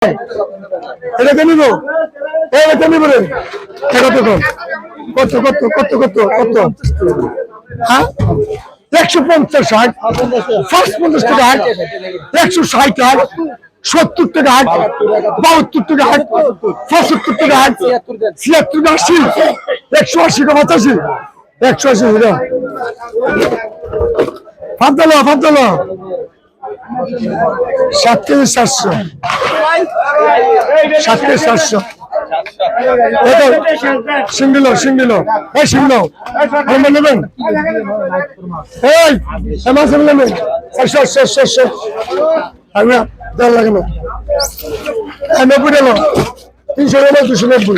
এটা কে নিব? এটা নিব রে। কত কত কত কত কত কত হ্যাঁ 150 60 ফার্স্ট 50 টাকা হাট 160 টাকা 70 টাকা হাট 72 টাকা হাট 75 টাকা হাট 76 টাকা 80 180 টাকা 85 180 টাকা ফাদলো 7 কেজি 400 7 কেজি 400 সিঙ্গেল এই সিঙ্গেল আমরা নেবেন এই মাছ নেবেন 400 আমি দেওয়ার লাগে না 90 এলো 300 এলো 290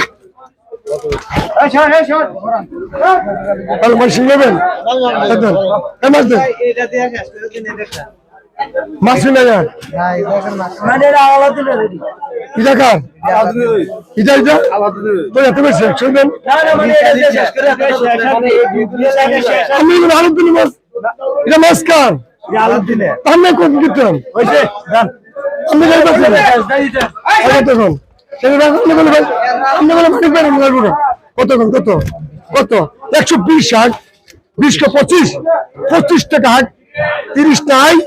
মাছ নেবেন মাছ নেই কত কত কত 120 ষাট 20 কে 25 টাকা হাট 30 টাকায়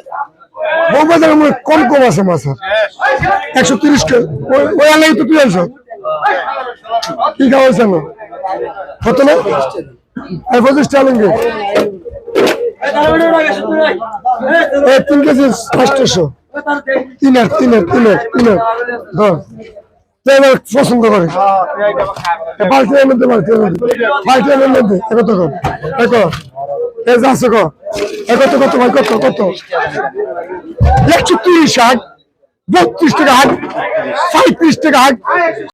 বউবাজারের মধ্যে কম আছে মাছ 130 কে ওই আলাই তো তুই আনছ কি খাওয়াইছ না কত না 25 টাকা লঙ্গে 3 কেজি 800 তিনের পছন্দ করে বালতির মধ্যে কত যাচ্ছে কত ভাই কত 130 ষাট 32 টাকা হাট 35 টাকা হাট